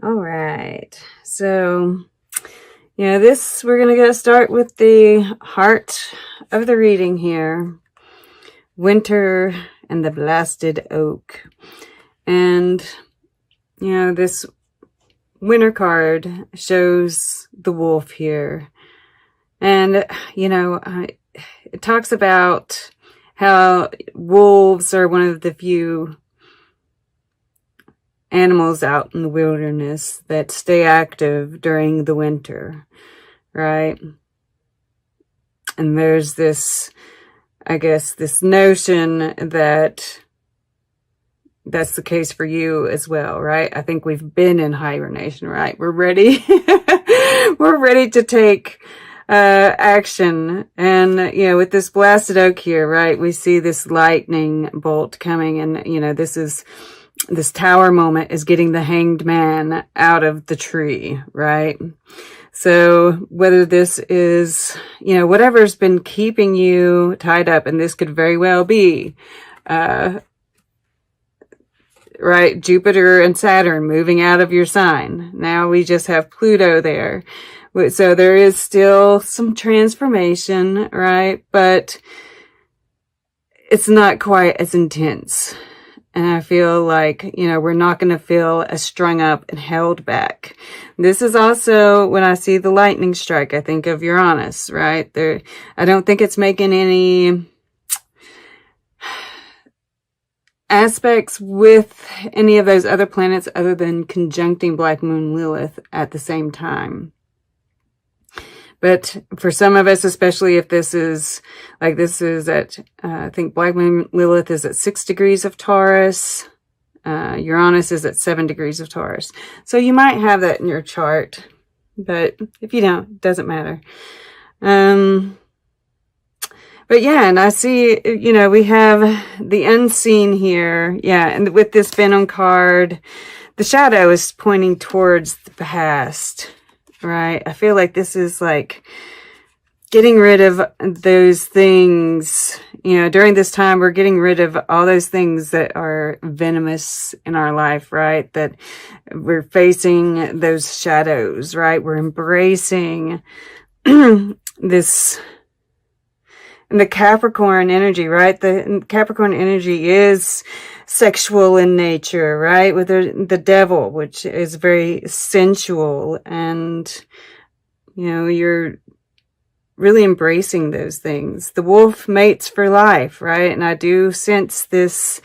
All right. So, we're going to start with the heart of the reading here. Winter and the Blasted Oak. And, this winter card shows the wolf here. And, it talks about how wolves are one of the few animals out in the wilderness that stay active during the winter, right? And there's this, I guess, this notion that that's the case for you as well, right? I think we've been in hibernation, right? We're ready. We're ready to take action. And, with this blasted oak here, right, we see this lightning bolt coming, and, this tower moment is getting the hanged man out of the tree, right? So whether this is, whatever's been keeping you tied up, and this could very well be, right, Jupiter and Saturn moving out of your sign. Now we just have Pluto there. So there is still some transformation, right? But it's not quite as intense. And I feel like, we're not going to feel as strung up and held back. This is also, when I see the lightning strike, I think of Uranus, right? I don't think it's making any aspects with any of those other planets other than conjuncting Black Moon Lilith at the same time. But for some of us, especially if this is at, I think Black Moon Lilith is at 6 degrees of Taurus. Uranus is at 7 degrees of Taurus. So you might have that in your chart. But if you don't, it doesn't matter. But yeah, and I see, we have the unseen here. Yeah, and with this Venom card, the shadow is pointing towards the past. Right. I feel like this is like getting rid of those things, during this time, we're getting rid of all those things that are venomous in our life, right? That we're facing those shadows, right? We're embracing this, and the Capricorn energy, right? The Capricorn energy is sexual in nature, right? With the devil, which is very sensual, and, you're really embracing those things. The wolf mates for life, right? And I do sense this,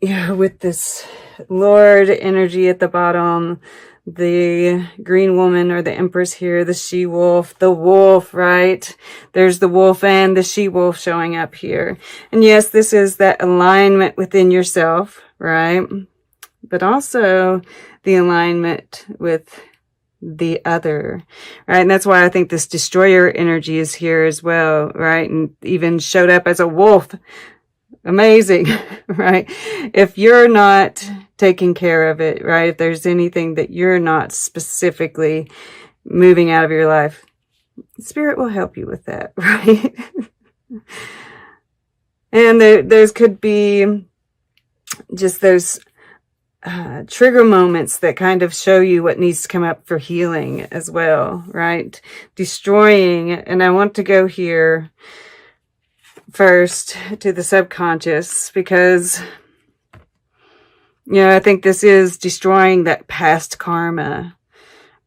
with this Lord energy at the bottom, the green woman or the empress here, the she-wolf, the wolf, right? There's the wolf and the she-wolf showing up here. And yes, this is that alignment within yourself, right? But also the alignment with the other, right? And that's why I think this destroyer energy is here as well, right? And even showed up as a wolf. Amazing, right? If you're not taking care of it, right? If there's anything that you're not specifically moving out of your life, Spirit will help you with that, right? And those could be just those trigger moments that kind of show you what needs to come up for healing as well, right? Destroying, and I want to go here first to the subconscious, because I think this is destroying that past karma,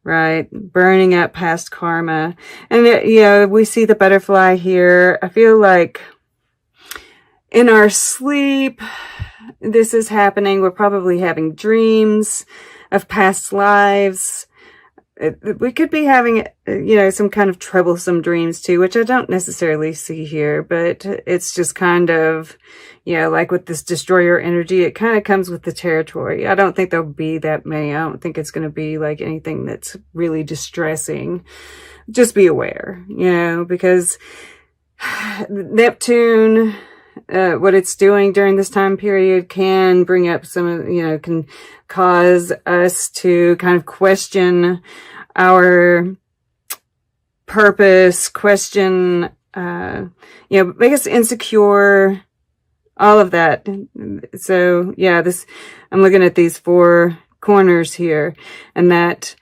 right? Burning up past karma. And we see the butterfly here. I feel like in our sleep this is happening. We're probably having dreams of past lives. We could be having, some kind of troublesome dreams too, which I don't necessarily see here, but it's just kind of, like with this destroyer energy, it kind of comes with the territory. I don't think there'll be that many. I don't think it's going to be like anything that's really distressing. Just be aware, because Neptune, what it's doing during this time period can bring up can cause us to kind of question our purpose, question, make us insecure, all of that. So yeah, I'm looking at these 4 corners here. And that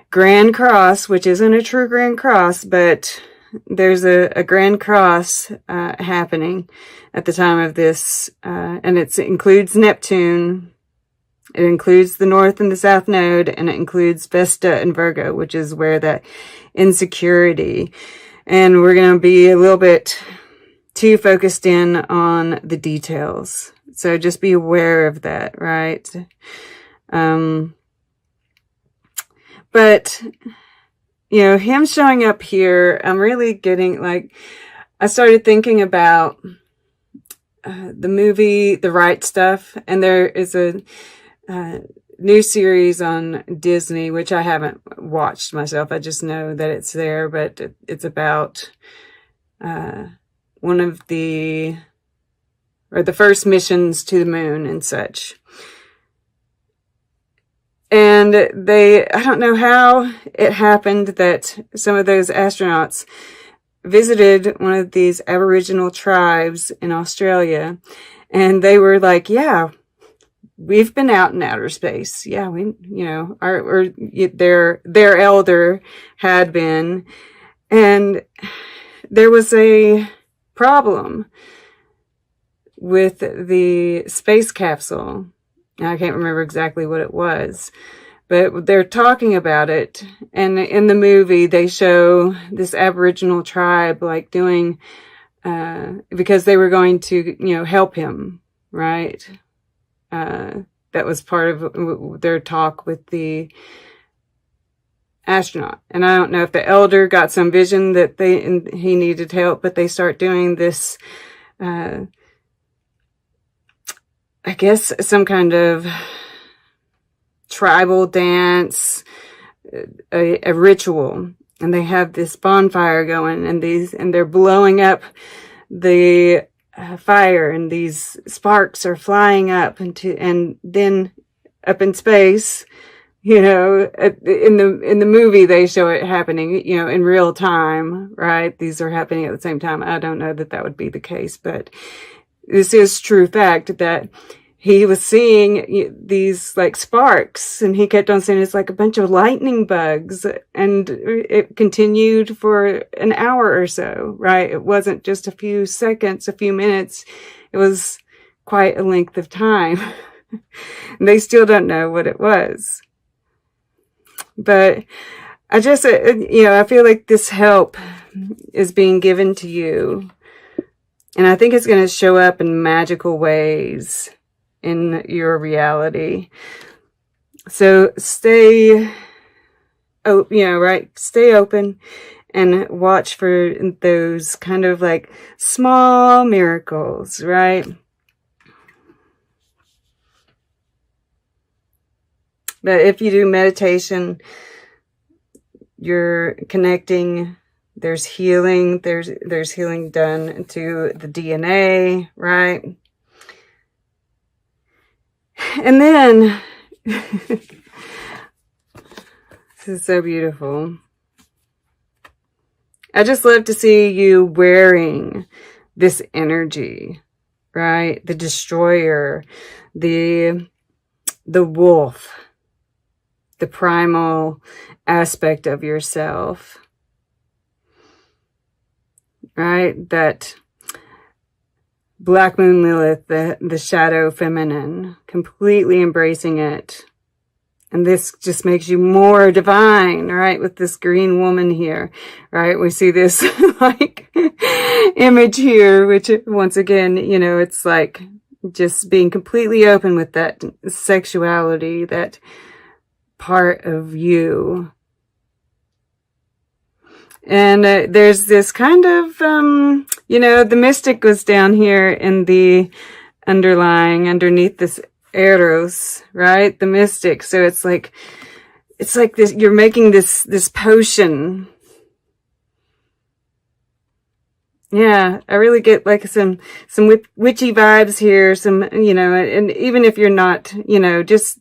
Grand Cross, which isn't a true Grand Cross, but there's a Grand Cross happening at the time of this, and it includes Neptune, it includes the North and the South Node, and it includes Vesta and Virgo, which is where that insecurity. And we're going to be a little bit too focused in on the details. So just be aware of that, right? But, you know, him showing up here, I'm really getting, like, I started thinking about the movie The Right Stuff, and there is a new series on Disney, which I haven't watched myself. I just know that it's there, but it's about one of the first missions to the moon and such. And I don't know how it happened that some of those astronauts visited one of these Aboriginal tribes in Australia, and they were like, yeah, we've been out in outer space. Yeah, we, you know, their elder had been, and there was a problem with the space capsule. I can't remember exactly what it was, but they're talking about it. And in the movie, they show this Aboriginal tribe, like, doing, because they were going to, you know, help him, right? That was part of their talk with the astronaut. And I don't know if the elder got some vision that he needed help, but they start doing this, I guess some kind of tribal dance, a ritual, and they have this bonfire going, and they're blowing up the fire, and these sparks are flying up and then up in space. You know, in the movie they show it happening, you know, in real time, right? These are happening at the same time. I don't know that would be the case, but this is true fact that he was seeing these, like, sparks, and he kept on saying it's like a bunch of lightning bugs, and it continued for an hour or so, right? It wasn't just a few seconds, a few minutes. It was quite a length of time. And they still don't know what it was. But I just, you know, I feel like this help is being given to you. And I think it's going to show up in magical ways in your reality. So stay open and watch for those kind of like small miracles, right? But if you do meditation, you're connecting. There's healing. There's healing done to the DNA, right? And then, this is so beautiful. I just love to see you wearing this energy, right? The destroyer, the wolf, the primal aspect of yourself, right? That Black Moon Lilith, the shadow feminine, completely embracing it. And this just makes you more divine, right? With this green woman here, right? We see this like image here, which once again, you know, it's like just being completely open with that sexuality, that part of you. And there's this kind of, you know, the mystic was down here in the underneath this Eros, right? The mystic. So it's like this, you're making this potion. Yeah, I really get like some witchy vibes here, some, you know, and even if you're not, you know, just,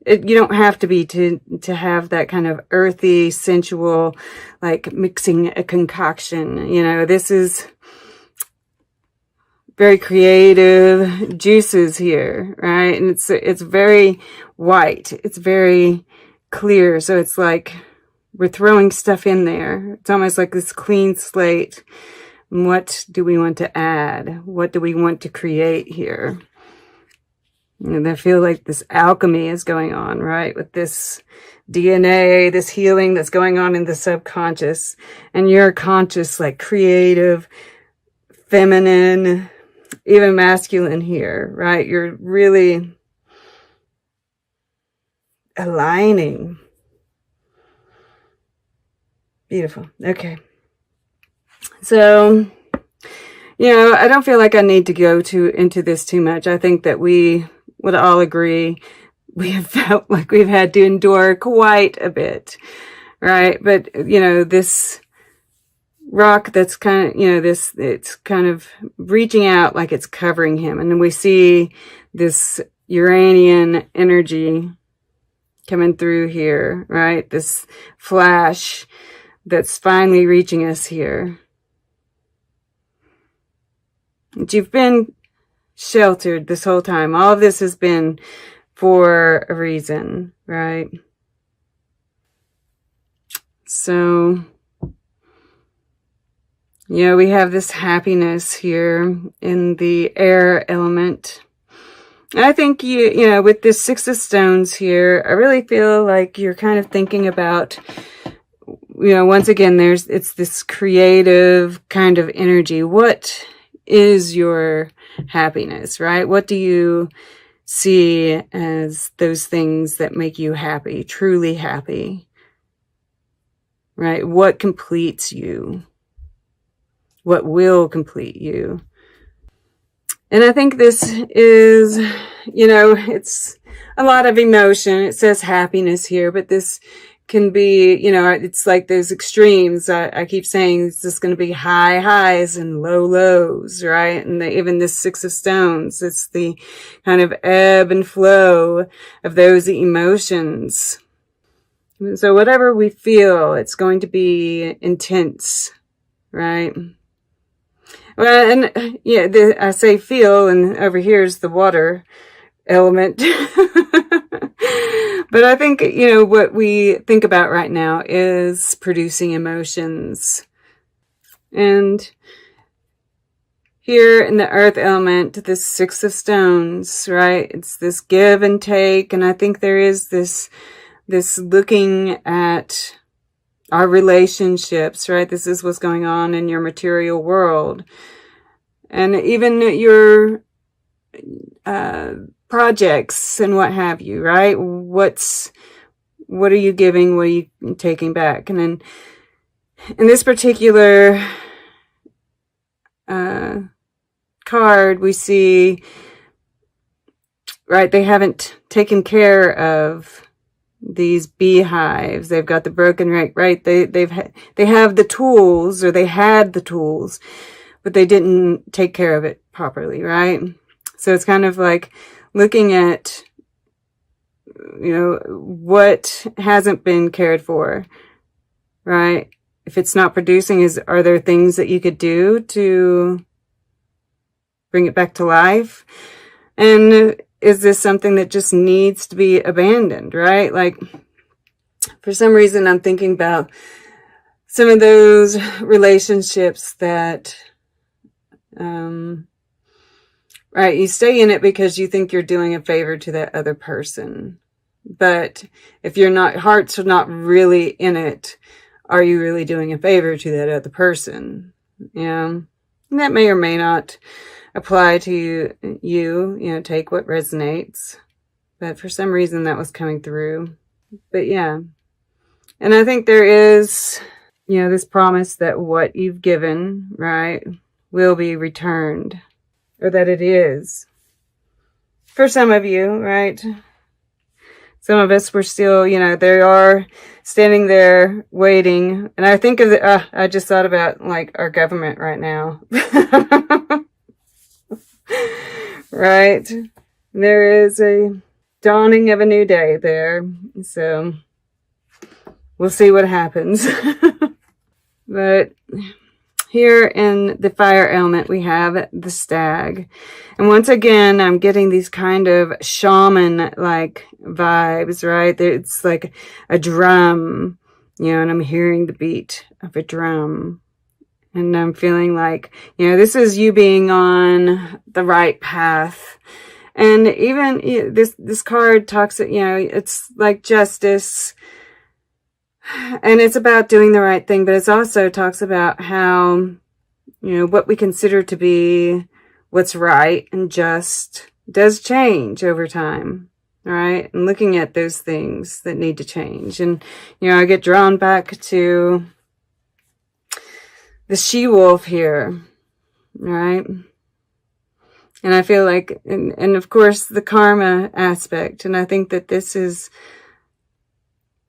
you don't have to be to have that kind of earthy, sensual, like mixing a concoction. You know, this is very creative juices here, right? And it's very white. It's very clear. So it's like we're throwing stuff in there. It's almost like this clean slate. What do we want to add? What do we want to create here? And I feel like this alchemy is going on, right? With this DNA, this healing that's going on in the subconscious. And your conscious, like creative, feminine, even masculine here, right? You're really aligning. Beautiful. Okay. So, I don't feel like I need to go into this too much. I think that we would all agree we have felt like we've had to endure quite a bit, right? But, this rock that's kind of, it's kind of reaching out like it's covering him. And then we see this Uranian energy coming through here, right? This flash that's finally reaching us here. But you've been sheltered this whole time. All of this has been for a reason, right? So, we have this happiness here in the air element. And I think with this Six of Stones here, I really feel like you're kind of thinking about, once again, it's this creative kind of energy. What is your happiness, right? What do you see as those things that make you happy, truly happy, right? What completes you? What will complete you? And I think this is, it's a lot of emotion. It says happiness here, but this can be, it's like those extremes. I keep saying it's just going to be high highs and low lows, right? And even this Six of Stones, it's the kind of ebb and flow of those emotions. So whatever we feel, it's going to be intense, right? Well, and I say feel, and over here is the water element. But I think, what we think about right now is producing emotions. And here in the earth element, this Six of Stones, right? It's this give and take. And I think there is this looking at our relationships, right? This is what's going on in your material world. And even your projects and what have you, right? What are you giving? What are you taking back? And then in this particular card, we see, right, they haven't taken care of these beehives. They've got the broken right. They have the tools, or they had the tools, but they didn't take care of it properly, right? So it's kind of like looking at, what hasn't been cared for, right? If it's not producing, are there things that you could do to bring it back to life? And is this something that just needs to be abandoned, right? Like, for some reason, I'm thinking about some of those relationships that, right, you stay in it because you think you're doing a favor to that other person. But if heart's not really in it, are you really doing a favor to that other person? And that may or may not apply to you, take what resonates. But for some reason that was coming through. But yeah. And I think there is, this promise that what you've given, right, will be returned. Or that it is. For some of you, right? Some of us were still, they are standing there waiting. And I think of I just thought about like our government right now. Right? There is a dawning of a new day there. So we'll see what happens. But Here in the fire element, we have the stag. And once again, I'm getting these kind of shaman-like vibes, right? It's like a drum, you know, and I'm hearing the beat of a drum. And I'm feeling like, you know, this is you being on the right path. And even this card talks, you know, it's like justice. And it's about doing the right thing, but it also talks about how, you know, what we consider to be what's right and just does change over time, right? And looking at those things that need to change. And, you know, I get drawn back to the she-wolf here, right? And I feel like, and of course, the karma aspect. And I think that this is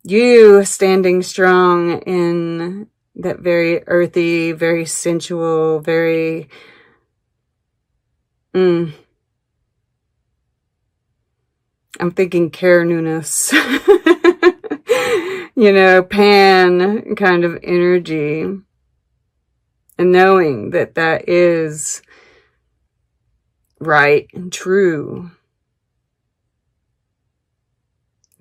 you standing strong in that very earthy, very sensual, very, I'm thinking care newness, you know, pan kind of energy. And knowing that that is right and true.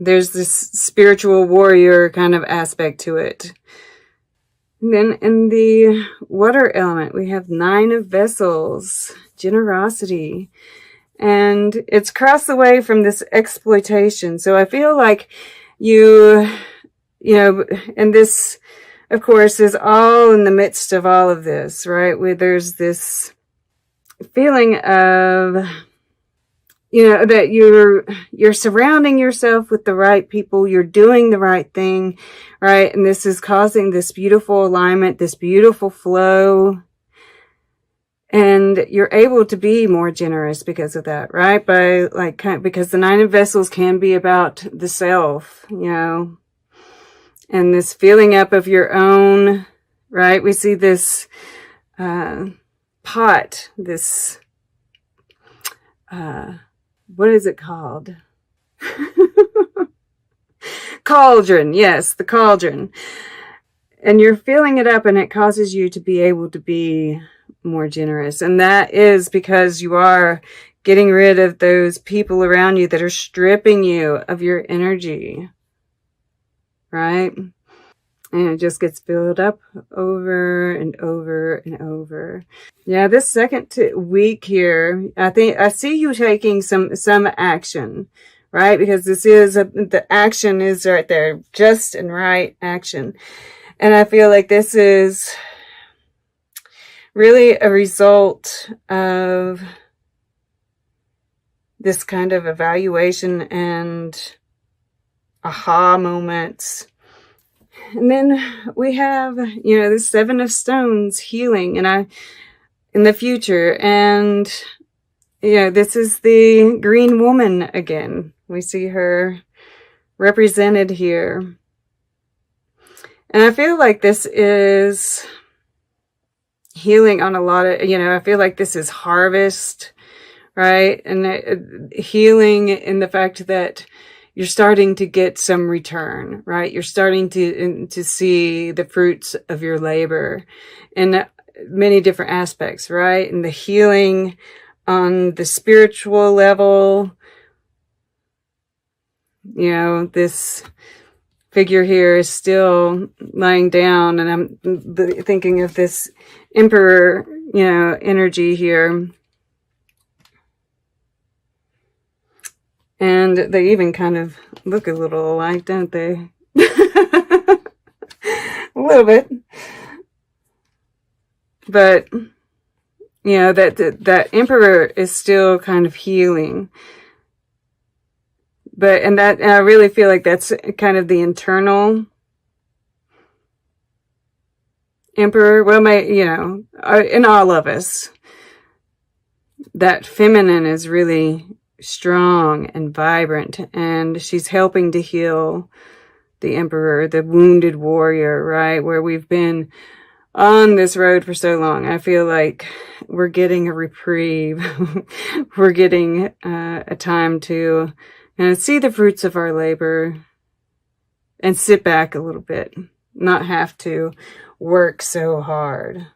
There's this spiritual warrior kind of aspect to it. And then in the water element, we have 9 of vessels, generosity. And it's crossed away from this exploitation. So I feel like you know, and this, of course, is all in the midst of all of this, right? Where there's this feeling of, you know, that you're surrounding yourself with the right people, you're doing the right thing, right? And this is causing this beautiful alignment, this beautiful flow. And you're able to be more generous because of that, right? Because the 9 of vessels can be about the self, you know, and this filling up of your own, right? We see this pot, this, what is it called? Cauldron. Yes, the cauldron. And you're filling it up and it causes you to be able to be more generous. And that is because you are getting rid of those people around you that are stripping you of your energy. Right? And it just gets filled up over and over and over. Yeah, this second week here, I see you taking some action, right? Because this is the action is right there, just and right action. And I feel like this is really a result of this kind of evaluation and aha moments. And then we have, you know, the 7 of stones, healing, and in the future. And, you know, this is the green woman again. We see her represented here. And I feel like this is healing on a lot of, you know, I feel like this is harvest, right? And healing in the fact that you're starting to get some return, right? You're starting to see the fruits of your labor in many different aspects, right? And the healing on the spiritual level, you know, this figure here is still lying down, and I'm thinking of this emperor, you know, energy here. And they even kind of look a little alike, don't they? A little bit. But, you know, that emperor is still kind of healing. But, and I really feel like that's kind of the internal emperor. Well, you know, in all of us, that feminine is really strong and vibrant, and she's helping to heal the emperor, the wounded warrior, right? Where we've been on this road for so long. I feel like we're getting a reprieve. We're getting a time to see the fruits of our labor and sit back a little bit, not have to work so hard.